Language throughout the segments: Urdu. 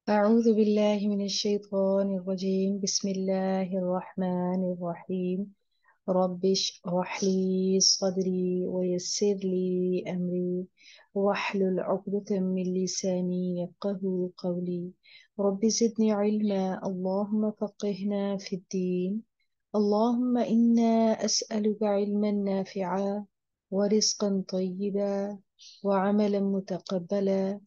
أعوذ بالله من الشيطان الرجيم. بسم الله الرحمن الرحيم. رب اشرح لي صدري ويسر لي أمري واحلل عقدة من لساني يفقه قولي. رب زدني علما، اللهم فقهنا في الدين. اللهم إنا أسألك علما نافعا ورزقا طيبا وعملا متقبلا.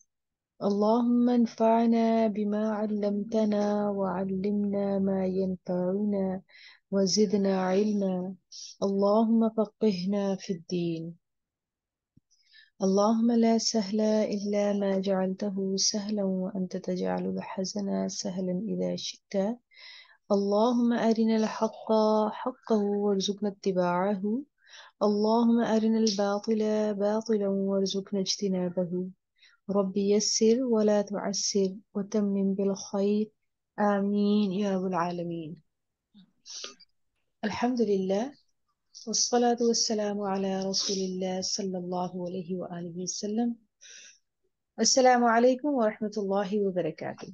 اللهم انفعنا بما علمتنا وعلمنا ما ينفعنا وزدنا علما. اللهم فقهنا في الدين. اللهم لا سهل إلا ما جعلته سهلا وأنت تجعل الحزن سهلا إذا شئت. اللهم أرنا الحق حقا وارزقنا اتباعه. اللهم أرنا الباطل باطلا وارزقنا اجتنابه. رب يسر ولا تعسر وتمم بالخير. آمين يا رب العالمين. الحمد لله والصلاة والسلام على رسول الله صلى الله عليه وآله وسلم. السلام عليكم ورحمة الله وبركاته.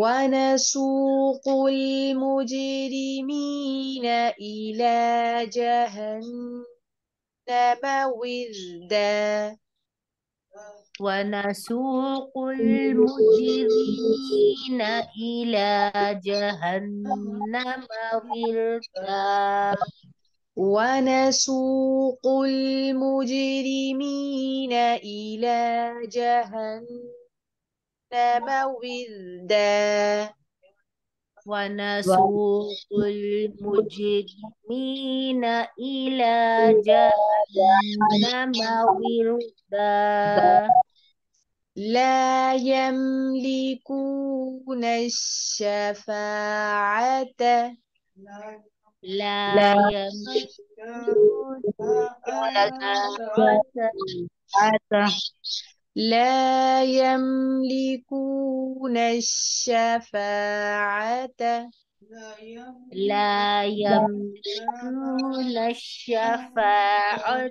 ونسوق المجرمين إلى جهنم وردا. ونسوق المجرمين إلى جهنم وردا ونسوق المجرمين إلى جهنم وردا. ونسوق المجرمين إلى جهنم وردا لا يملكون الشفاعة لا يملكون الشفاعة لا يملكون الشفاعة. لا يملكون الشفاعة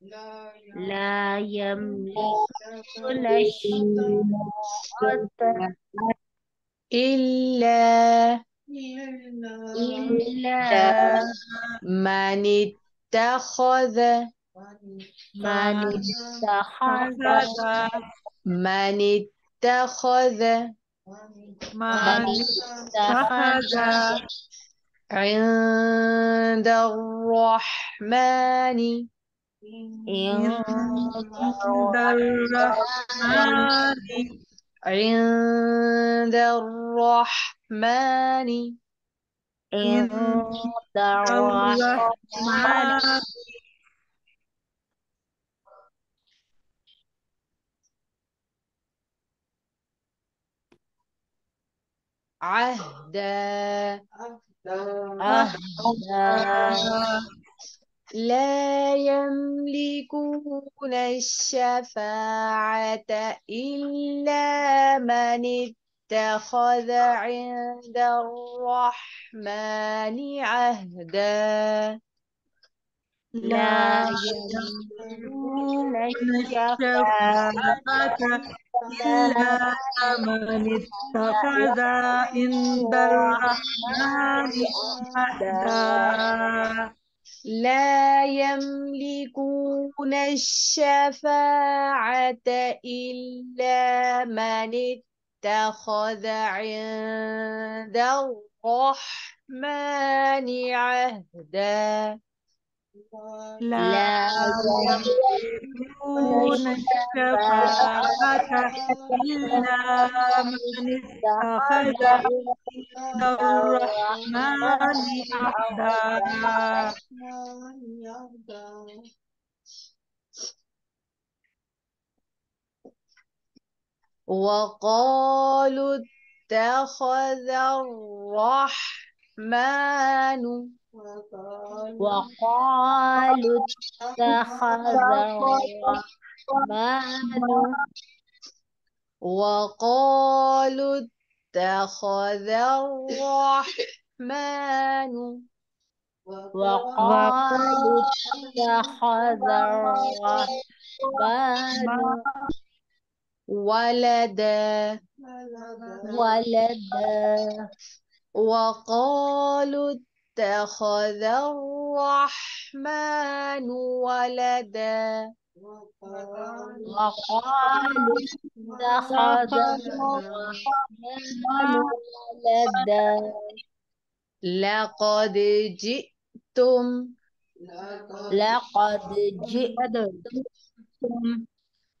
لا يملكون الشفاعة إلا إلا من اتخذ من اتخذ من اتخذ من اتخذ عند الرحمن عند الرحمن عند الرحمن عند الرحمن عهدا أهدى لا يملكون الشفاعة إلا من اتخذ عند الرحمن عهدا لا لا يملكون يملكون الشفاعة الشفاعة إلا إلا من اتخذ عند الرحمن عهدا لا يملكون الشفاعة إلا من اتخذ عند الرحمن عهدا لا لا يملكون يملكون الشفاعة إلا من اتخذ عند الرحمن عهدا وقالوا اتخذ الرحمن وقالوا اتخذ الرحمن وقالوا اتخذ الرحمن وقالوا اتخذ الرحمن ولدا ولدا وقالوا اتخذ الرحمن ولدا وقالوا اتخذ الرحمن ولدا لقد جئتم لقد لقد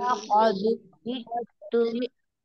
لقد جئتم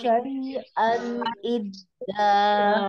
شيئا إدا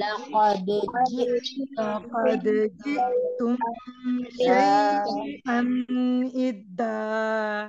لقد لقد جئتم جئت شيئا إدا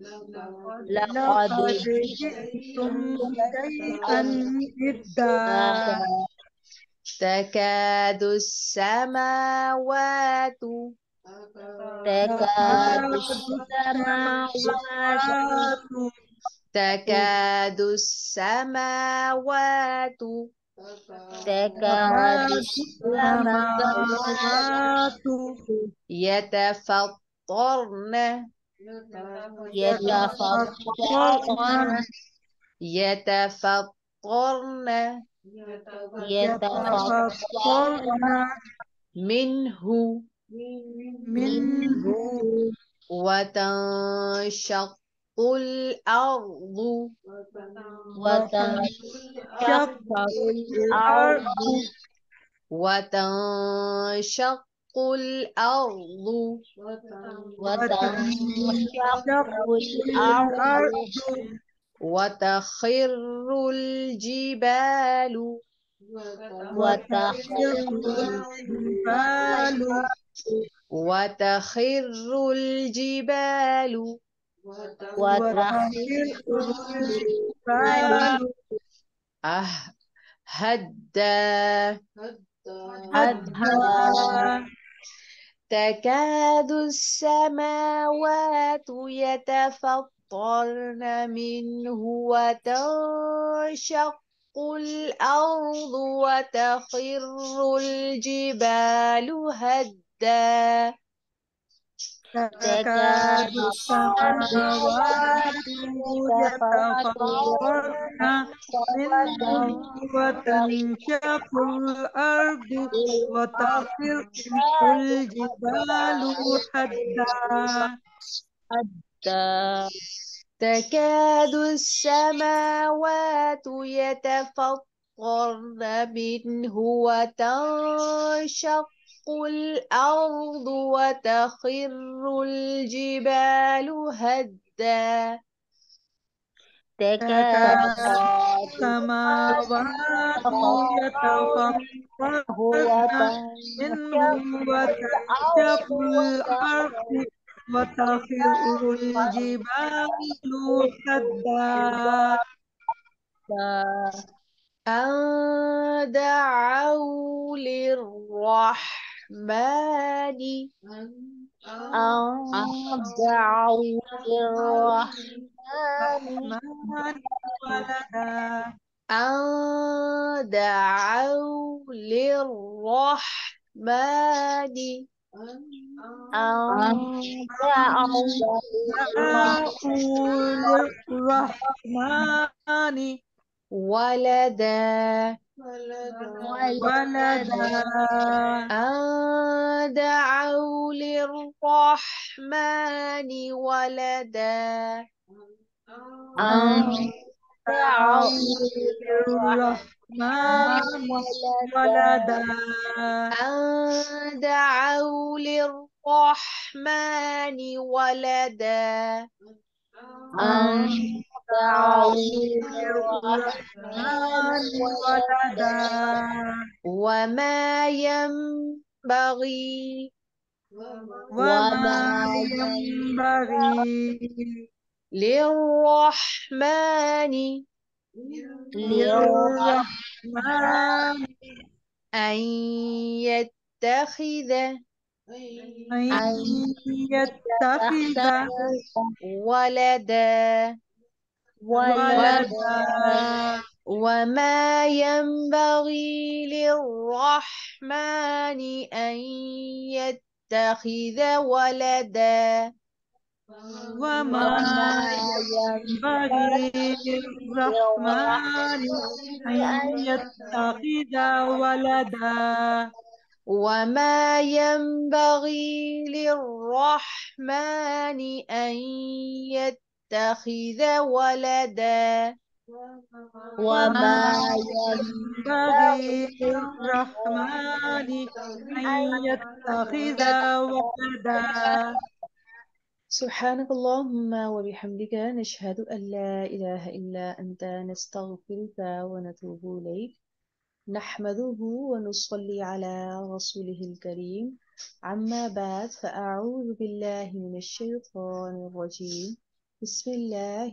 لقد لقد جئتم جئتم شيئا شيئا إدا إدا تكاد السماوات تكاد تكاد السماوات السماوات تكاد السماوات تكاد تكاد السماوات السماوات يتفطرن يتفطرن يتفطرن يتفطرن منه منه وتنشق الأرض وتنشق وتنشق الأرض الأرض وتنشق الأرض وتنشق وتنشق الأرض الأرض وتخر الجبال وتخر وتخر الجبال وتخر الجبال وتخر وتخر الجبال الجبال هدا هدا هدا تكاد السماوات يتفطرن منه وتنشق الأرض وتخر الجبال هدا تكاد السماوات يتفطرن منه وتنشق الأرض وتخر الجبال هدا تكاد السماوات يتفطرن منه وتنشق الأرض وتخر الجبال هدا تكاد السماوات يتفطرن منه وتنشق الأرض وتخر الجبال هدا أن دعوا للرحمن دعوا للرحمن الرحمن ولدا أن دعوا للرحمن دعوا للرحمن ولدا ولدا أن دعوا للرحمن ولدا أن دعوا للرحمن ولدا أن دعوا للرحمن ولدا أن دعوا للرحمن ولدا وما ينبغي وما ينبغي للرحمن للرحمن أن يتخذ أن يتخذ ولدا ولدا وما ينبغي للرحمن أن يتخذ ولدا وما ينبغي للرحمن أن يتخذ ولدا وما ينبغي للرحمن أن يتخذ ولدا وما ينبغي للرحمن أن يتخذ ولدا سبحانك اللهم وبحمدك نشهد أن لا إله إلا أنت نستغفرك ونتوب إليك نحمده ونصلي على رسوله الكريم عما بعد فأعوذ بالله من الشيطان الرجيم بسم الله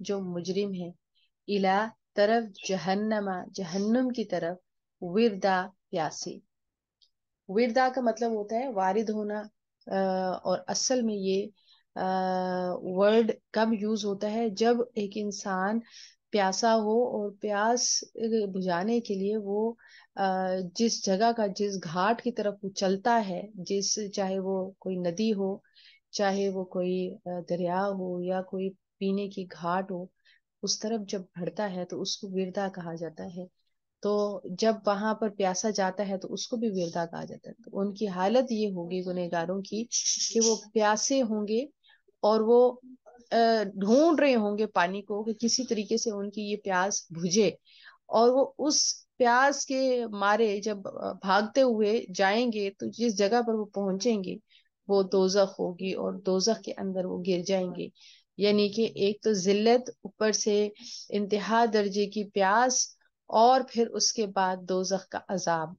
جو مجرم ہیں، الا طرف جہنم، جہنم کی طرف، وردا پیاسے. وردا کا مطلب ہوتا ہے وارد ہونا، اور اصل میں یہ ورڈ کب یوز ہوتا ہے جب ایک انسان پیاسا ہو اور پیاس بجھانے کے لیے وہ جس جگہ کا، جس گھاٹ کی طرف وہ چلتا ہے، چاہے وہ کوئی ندی ہو، چاہے وہ کوئی دریا ہو، یا کوئی پینے کی گھاٹ ہو، اس طرف جب بڑھتا ہے تو اس کو وردا کہا جاتا ہے. تو جب وہاں پر پیاسا جاتا ہے تو اس کو بھی وردا کہا جاتا ہے. تو ان کی حالت یہ ہوگی گنہگاروں کی کہ وہ پیاسے ہوں گے اور وہ ڈھونڈ رہے ہوں گے پانی کو کہ کسی طریقے سے ان کی یہ پیاس بجھے، اور وہ اس پیاس کے مارے جب بھاگتے ہوئے جائیں گے تو جس جگہ پر وہ پہنچیں گے وہ دوزخ ہوگی، اور دوزخ کے اندر وہ گر جائیں گے. یعنی کہ ایک تو ذلت، اوپر سے انتہا درجے کی پیاس، اور پھر اس کے بعد دوزخ کا عذاب.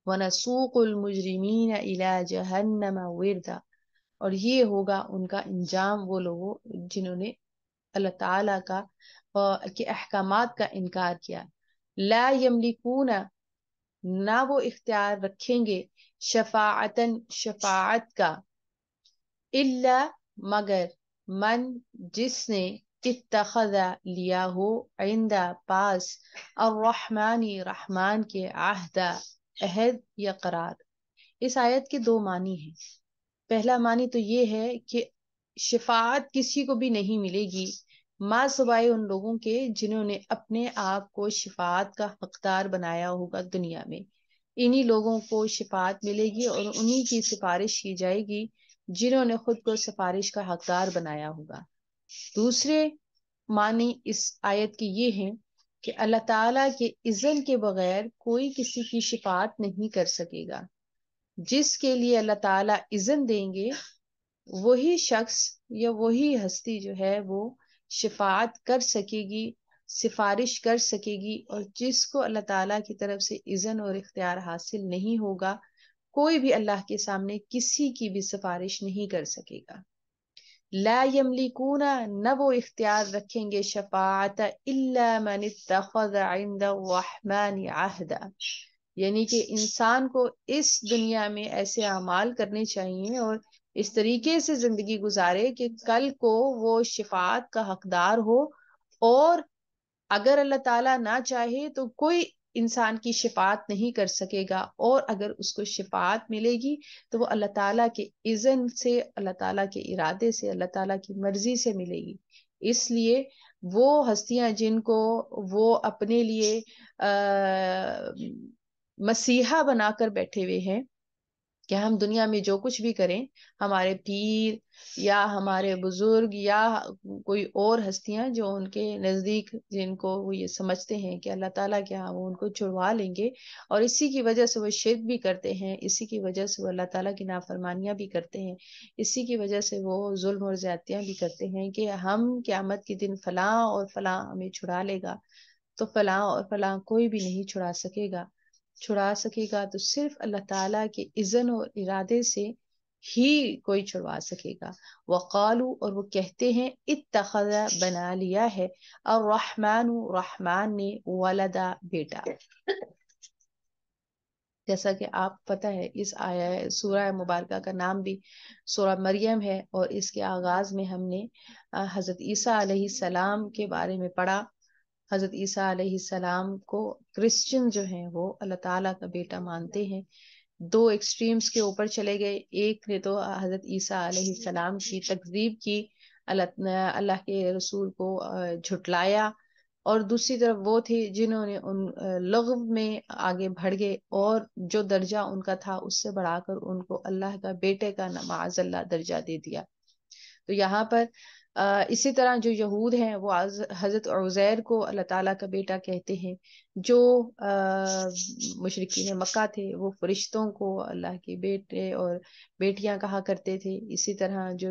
وَنَسُوقُ الْمُجْرِمِينَ إِلَى جَهَنَّمَ وِرْدًا. اور یہ ہوگا ان کا انجام، وہ لوگوں جنہوں نے اللہ تعالیٰ کے احکامات کا انکار کیا. لا یملکون، نہ وہ اختیار رکھیں گے، شفاعتن، شفاعت کا، الا، مگر، من، جس نے، اتخذ، لیا ہو، عند، پاس، الرحمن، رحمان کے، عہد، عہد یا قرار. اس آیت کے دو معنی ہیں. پہلا معنی تو یہ ہے کہ شفاعت کسی کو بھی نہیں ملے گی ماں سوائے ان لوگوں کے جنہوں نے اپنے آپ کو شفاعت کا حقدار بنایا ہوگا دنیا میں. انہی لوگوں کو شفاعت ملے گی اور انہی کی سفارش کی جائے گی جنہوں نے خود کو سفارش کا حقدار بنایا ہوگا. دوسرے معنی اس آیت کے یہ ہیں کہ اللہ تعالیٰ کے اذن کے بغیر کوئی کسی کی شفاعت نہیں کر سکے گا. جس کے لیے اللہ تعالیٰ اذن دیں گے وہی شخص یا وہی ہستی جو ہے وہ شفاعت کر سکے گی، سفارش کر سکے گی. اور جس کو اللہ تعالیٰ کی طرف سے اذن اور اختیار حاصل نہیں ہوگا کوئی بھی اللہ کے سامنے کسی کی بھی سفارش نہیں کر سکے گا. لا یملکون، نہ وہ اختیار رکھیں گے شفاعت، الا من اتخذ عند الرحمن عہدا. یعنی کہ انسان کو اس دنیا میں ایسے اعمال کرنے چاہیے اور اس طریقے سے زندگی گزارے کہ کل کو وہ شفاعت کا حقدار ہو، اور اگر اللہ تعالیٰ نہ چاہے تو کوئی انسان کی شفاعت نہیں کر سکے گا، اور اگر اس کو شفاعت ملے گی تو وہ اللہ تعالیٰ کے اذن سے، اللہ تعالیٰ کے ارادے سے، اللہ تعالیٰ کی مرضی سے ملے گی. اس لیے وہ ہستیاں جن کو وہ اپنے لیے مسیحا بنا کر بیٹھے ہوئے ہیں کہ ہم دنیا میں جو کچھ بھی کریں، ہمارے پیر یا ہمارے بزرگ یا کوئی اور ہستیاں جو ان کے نزدیک، جن کو وہ یہ سمجھتے ہیں کہ اللہ تعالیٰ کے ہاں وہ ان کو چھڑوا لیں گے، اور اسی کی وجہ سے وہ شرک بھی کرتے ہیں، اسی کی وجہ سے وہ اللہ تعالیٰ کی نافرمانیاں بھی کرتے ہیں، اسی کی وجہ سے وہ ظلم اور زیادتیاں بھی کرتے ہیں کہ ہم قیامت کے دن فلاں اور فلاں ہمیں چھڑا لے گا. تو فلاں اور فلاں کوئی بھی نہیں چھڑا سکے گا. چھڑا سکے گا تو صرف اللہ تعالیٰ کے اذن اور ارادے سے ہی کوئی چھڑوا سکے گا. وقالو، اور وہ کہتے ہیں، اتخذ، بنا لیا ہے، الرحمن، رحمان نے، ولدا، بیٹا. جیسا کہ آپ پتہ ہے اس سورہ مبارکہ کا نام بھی سورہ مریم ہے، اور اس کے آغاز میں ہم نے حضرت عیسیٰ علیہ السلام کے بارے میں پڑھا. حضرت عیسیٰ علیہ السلام کو کرسچن جو ہیں وہ اللہ تعالیٰ کا بیٹا مانتے ہیں. دو ایکسٹریمز کے اوپر چلے گئے. ایک نے تو حضرت عیسیٰ علیہ السلام کی تکذیب کی، اللہ کے رسول کو جھٹلایا، اور دوسری طرف وہ تھے جنہوں نے ان لغو میں آگے بڑھ گئے اور جو درجہ ان کا تھا اس سے بڑھا کر ان کو اللہ کا بیٹے کا معاذ اللہ درجہ دے دیا. تو یہاں پر اسی طرح جو یہود ہیں وہ حضرت عزیر کو اللہ تعالیٰ کا بیٹا کہتے ہیں، جو مشرکین مکہ تھے وہ فرشتوں کو اللہ کے بیٹے اور بیٹیاں کہا کرتے تھے، اسی طرح جو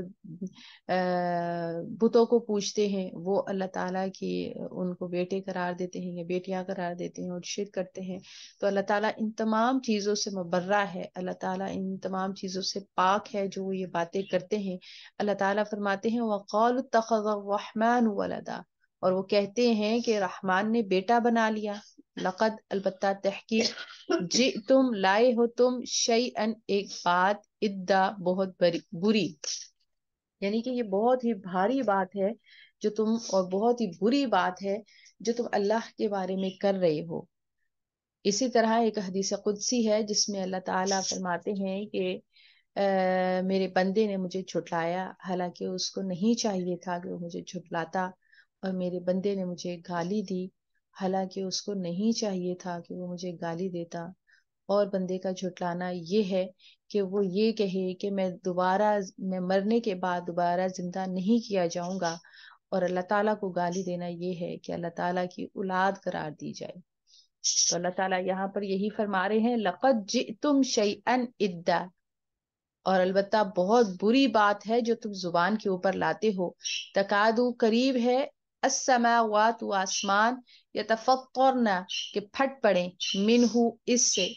بتوں کو پوجتے ہیں وہ اللہ تعالیٰ کی ان کو بیٹے قرار دیتے ہیں یا بیٹیاں قرار دیتے ہیں اور شرک کرتے ہیں. تو اللہ تعالیٰ ان تمام چیزوں سے مبرہ ہے، اللہ تعالیٰ ان تمام چیزوں سے پاک ہے جو یہ باتیں کرتے ہیں. اللہ تعالیٰ فرماتے ہیں وَقَالُوا اتَّخَذَ الرَّحْمَنُ وَلَدًا، اور وہ کہتے ہیں کہ رحمان نے بیٹا بنا لیا. لقد البتہ تحقیق جئتم لائے ہو تم شیئن ایک بات، ادا بہت بری، یعنی کہ یہ بہت ہی بھاری بات ہے جو تم، اور بہت ہی بری بات ہے جو تم اللہ کے بارے میں کر رہے ہو. اسی طرح ایک حدیث قدسی ہے جس میں اللہ تعالیٰ فرماتے ہیں کہ میرے بندے نے مجھے جھٹلایا، حالانکہ اس کو نہیں چاہیے تھا کہ وہ مجھے جھٹلاتا، اور میرے بندے نے مجھے گالی دی، حالانکہ اس کو نہیں چاہیے تھا کہ وہ مجھے گالی دیتا. اور بندے کا جھٹلانا یہ ہے کہ وہ یہ کہے کہ میں مرنے کے بعد دوبارہ زندہ نہیں کیا جاؤں گا. اور اللہ تعالیٰ کو گالی دینا یہ ہے کہ اللہ تعالیٰ کی اولاد قرار دی جائے. تو اللہ تعالیٰ یہاں پر یہی فرما رہے ہیں لقد جئتم شیئا ادا، اور البتہ بہت بری بات ہے جو تم زبان کے اوپر لاتے ہو. تکادو قریب ہے، السماوات و آسمان، یتفطرن کہ پھٹ پڑے، منہ اس سے،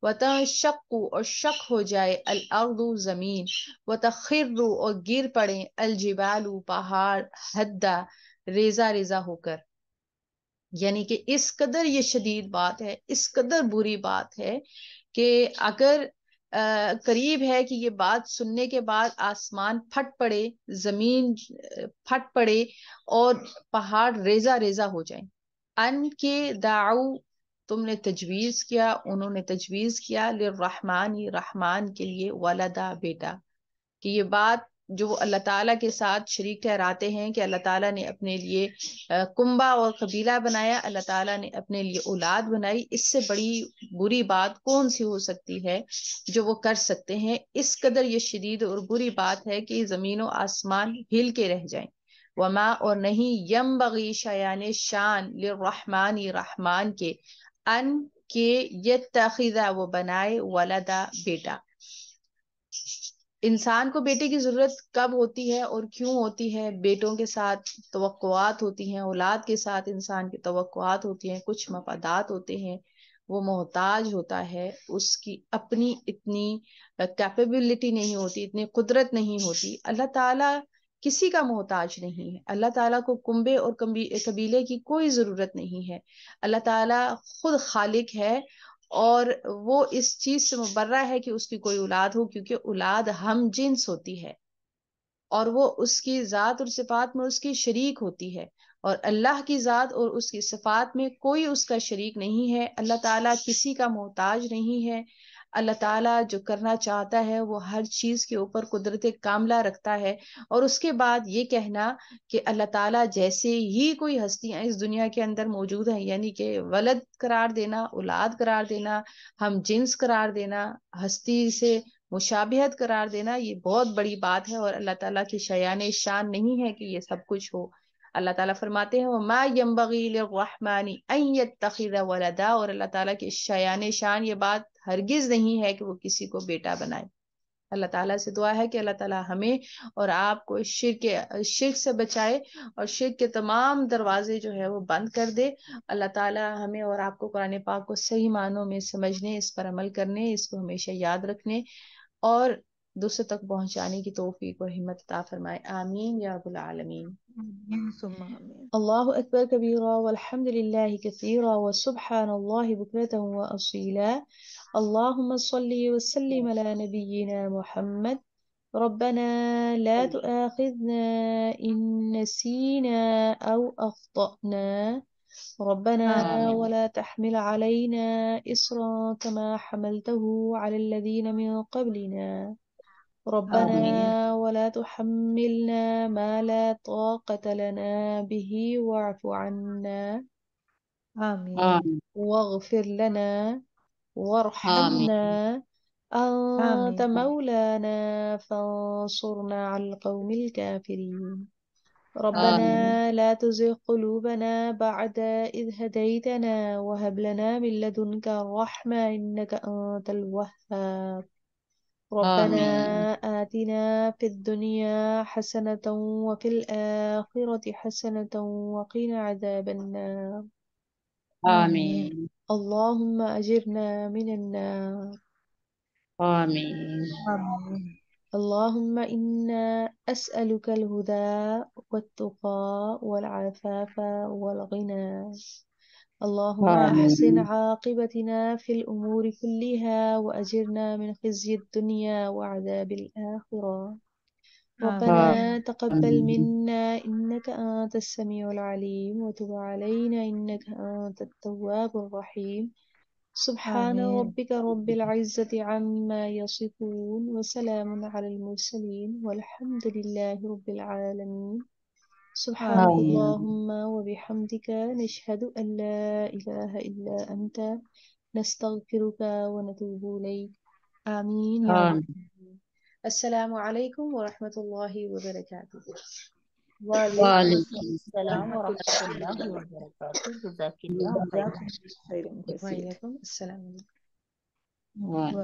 وتنشق اور شق ہو جائے، الارض زمین، وتخر اور گر پڑے، الجبال پہاڑ، حدا ریزہ ریزہ ہو کر. یعنی کہ اس قدر یہ شدید بات ہے، اس قدر بری بات ہے کہ اگر قریب ہے کہ یہ بات سننے کے بعد آسمان پھٹ پڑے، زمین پھٹ پڑے اور پہاڑ ریزہ ریزہ ہو جائیں. ان کے دعو تم نے تجویز کیا، انہوں نے تجویز کیا، للرحمن رحمان کے لیے، ولدا بیٹا، کہ یہ بات جو وہ اللہ تعالیٰ کے ساتھ شریک ٹھہراتے ہیں کہ اللہ تعالیٰ نے اپنے لیے کنبہ اور قبیلہ بنایا، اللہ تعالیٰ نے اپنے لیے اولاد بنائی، اس سے بڑی بری بات کون سی ہو سکتی ہے جو وہ کر سکتے ہیں. اس قدر یہ شدید اور بری بات ہے کہ زمین و آسمان ہل کے رہ جائیں. وما اور نہیں، ینبغی شایان شان، للرحمن رحمان کے، ان کے یتخذ وہ بنائے، ولدا بیٹا. انسان کو بیٹے کی ضرورت کب ہوتی ہے اور کیوں ہوتی ہے؟ بیٹوں کے ساتھ توقعات ہوتی ہیں، اولاد کے ساتھ انسان کی توقعات ہوتی ہیں، کچھ مفادات ہوتے ہیں، وہ محتاج ہوتا ہے، اس کی اپنی اتنی کیپیبلٹی نہیں ہوتی، اتنی قدرت نہیں ہوتی. اللہ تعالیٰ کسی کا محتاج نہیں ہے، اللہ تعالیٰ کو کنبے اور قبیلے کی کوئی ضرورت نہیں ہے. اللہ تعالیٰ خود خالق ہے اور وہ اس چیز سے مبرہ ہے کہ اس کی کوئی اولاد ہو، کیونکہ اولاد ہم جنس ہوتی ہے اور وہ اس کی ذات اور صفات میں اس کی شریک ہوتی ہے، اور اللہ کی ذات اور اس کی صفات میں کوئی اس کا شریک نہیں ہے. اللہ تعالیٰ کسی کا محتاج نہیں ہے. اللہ تعالیٰ جو کرنا چاہتا ہے وہ ہر چیز کے اوپر قدرت کاملہ رکھتا ہے. اور اس کے بعد یہ کہنا کہ اللہ تعالیٰ جیسے ہی کوئی ہستیاں اس دنیا کے اندر موجود ہیں، یعنی کہ ولد قرار دینا، اولاد قرار دینا، ہم جنس قرار دینا، ہستی سے مشابہت قرار دینا، یہ بہت بڑی بات ہے اور اللہ تعالیٰ کی شایان شان نہیں ہے کہ یہ سب کچھ ہو. اللہ تعالیٰ فرماتے ہیں وَمَا يَنبَغِي لِلرَّحْمَنِ أَن يَتَّخِذَ وَلَدًا، اور اللہ تعالیٰ کی شایان شان یہ بات ہرگز نہیں ہے کہ وہ کسی کو بیٹا بنائے. اللہ تعالیٰ سے دعا ہے کہ اللہ تعالیٰ ہمیں اور آپ کو شرک سے بچائے اور شرک کے تمام دروازے جو ہے وہ بند کر دے. اللہ تعالیٰ ہمیں اور آپ کو قرآن پاک کو صحیح معنوں میں سمجھنے، اس پر عمل کرنے، اس کو ہمیشہ یاد رکھنے اور دوسروں تک پہنچانے کی توفیق اور ہمت عطا فرمائے. آمین یا رب العالمین. آمین ثم آمین. اللہ اکبر کبیرا والحمد للہ کثیرا وسبحان اللہ بکرۃ واصیلا. اللہم صلی وسلم علی نبینا محمد. ربنا لا تؤاخذنا ان نسینا او اخطأنا. ربنا آمین. ولا تحمل علينا إصرا كما حملته على الذين من قبلنا. ربنا آمین. ولا تحملنا ما لا طاقة لنا به واعف عنا آمین. واغفر لنا آمین وارحمنا أنت آمین. مولانا فانصرنا على القوم الكافرين. ربنا آمين لا تزغ قلوبنا بعد إذ هديتنا وهب لنا من لدنك الرحمة إنك أنت الوهاب ربنا آمين آتنا في الدنيا حسنة وفي الآخرة حسنة وقنا عذاب النار آمين اللهم أجرنا من النار آمين آمين اللهم إنا أسألك الهدى والتقى والعفاف والغنى اللهم أحسن آمين عاقبتنا في الأمور كلها وأجرنا من خزي الدنيا وعذاب الآخرة ربنا آمين تقبل منا إنك أنت السميع العليم وتب علينا إنك أنت التواب الرحيم سبحان آمين ربك رب العزة عما يصفون وسلام على المرسلين والحمد لله رب العالمين سبحانك آمين آمين اللهم وبحمدك نشهد أن لا إله إلا أنت نستغفرك ونتوب إليك آمين يا رب آمين العالمين. السلام عليكم ورحمة الله وبركاته وعليكم وعليكم السلام ورحمة ورحمة الله الله وبركاته جزاك الله وبركاته خيرا جزاكم الله خيرا كثيرا وإياكم السلام عليكم وعليكم